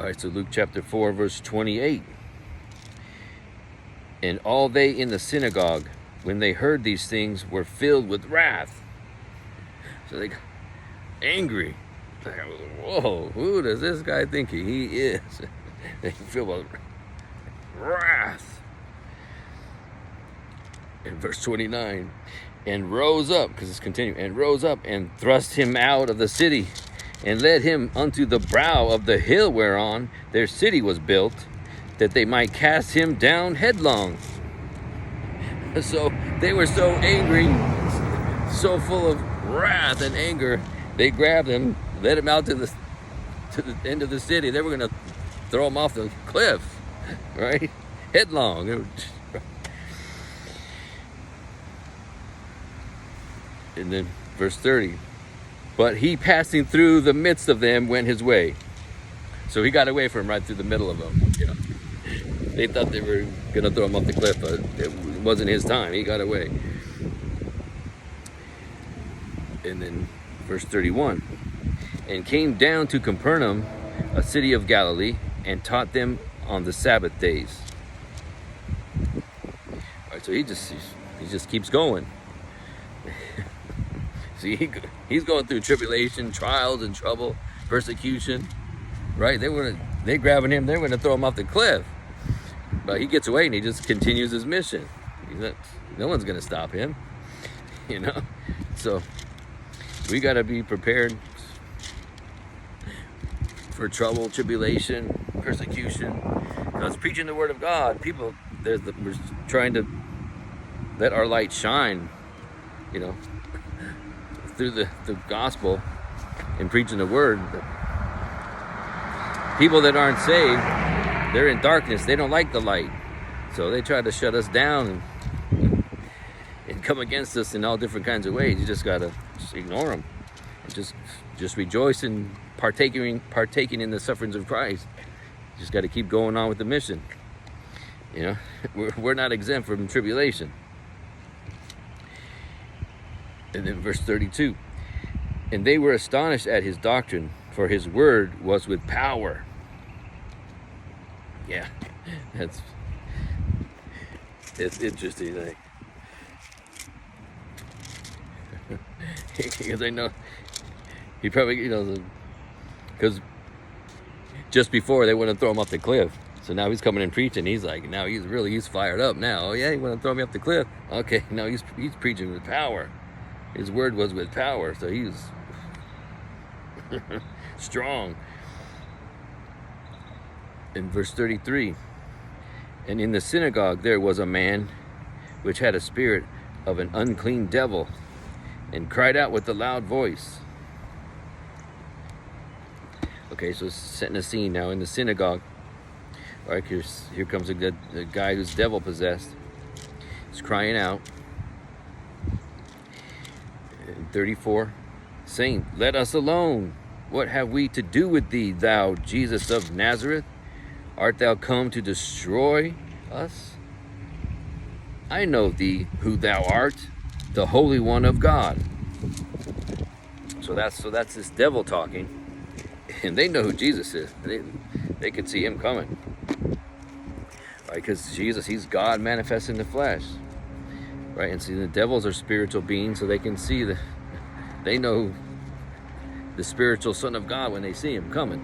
All right, so Luke chapter 4, verse 28. And all they in the synagogue, when they heard these things, were filled with wrath. So they got angry. Like, whoa, who does this guy think he is? They feel with wrath. In verse 29, and rose up, because it's continuing, and rose up and thrust him out of the city, and led him unto the brow of the hill whereon their city was built, that they might cast him down headlong. So they were so angry, so full of wrath and anger, they grabbed him, led him out to the end of the city. They were going to throw him off the cliff, right? Headlong. And then verse 30, but he passing through the midst of them went his way. So he got away from right through the middle of them. You know, they thought they were going to throw him off the cliff, but it wasn't his time. He got away. And then verse 31, and came down to Capernaum, a city of Galilee, and taught them on the Sabbath days. All right, so he just keeps going. See, he's going through tribulation, trials and trouble, persecution, right? They grabbing him, they're going to throw him off the cliff. But he gets away and he just continues his mission. No one's going to stop him, you know? So we got to be prepared for trouble, tribulation, persecution. Because preaching the word of God, people, we're trying to let our light shine, you know, through the gospel and preaching the word. People that aren't saved, they're in darkness. They don't like the light. So they try to shut us down and come against us in all different kinds of ways. You just got to ignore them. And just rejoice in partaking in the sufferings of Christ. You just got to keep going on with the mission. You know, we're not exempt from tribulation. And then verse 32, and they were astonished at his doctrine, for his word was with power. Yeah, it's interesting. Like, because I know he probably, you know, because just before they want to throw him off the cliff. So now he's coming and preaching. He's like, now he's fired up now. Oh yeah, you want to throw me off the cliff? Okay, now he's preaching with power. His word was with power, so he was strong. In verse 33, and in the synagogue there was a man which had a spirit of an unclean devil, and cried out with a loud voice. Okay, so it's setting a scene now in the synagogue. All right, here comes a guy who's devil possessed. He's crying out. 34, saying, let us alone. What have we to do with thee, thou Jesus of Nazareth? Art thou come to destroy us? I know thee who thou art, the Holy One of God. So that's this devil talking, and they know who Jesus is. They could see him coming, right? Because Jesus, he's God manifest in the flesh, right? And see, the devils are spiritual beings, so they can see they know the spiritual Son of God when they see him coming.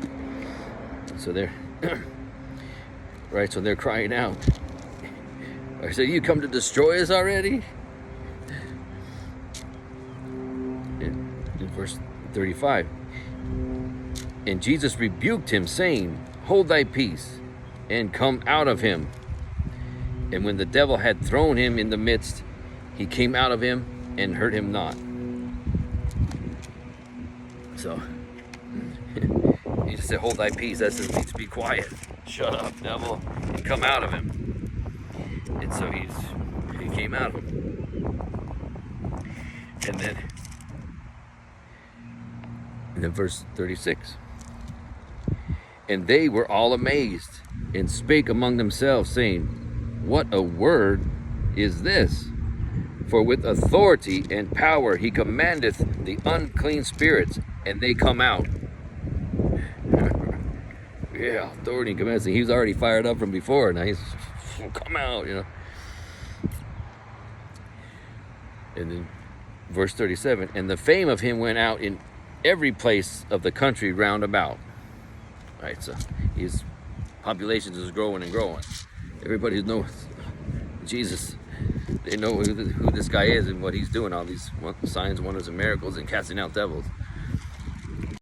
So they're right. So they're crying out. I said, you come to destroy us already? In verse 35, and Jesus rebuked him, saying, hold thy peace, and come out of him. And when the devil had thrown him in the midst, he came out of him and hurt him not. So he just said, hold thy peace. That says, means be quiet. Shut up, devil, and come out of him. And so he came out of him. And then verse 36. And they were all amazed, and spake among themselves, saying, what a word is this? For with authority and power he commandeth the unclean spirits, and they come out. Yeah, authority and command. He was already fired up from before. Now he's, come out, And then verse 37, and the fame of him went out in every place of the country round about. All right, so his population is growing and growing. Everybody knows Jesus. They know who this guy is and what he's doing, all these signs, wonders, and miracles, and casting out devils.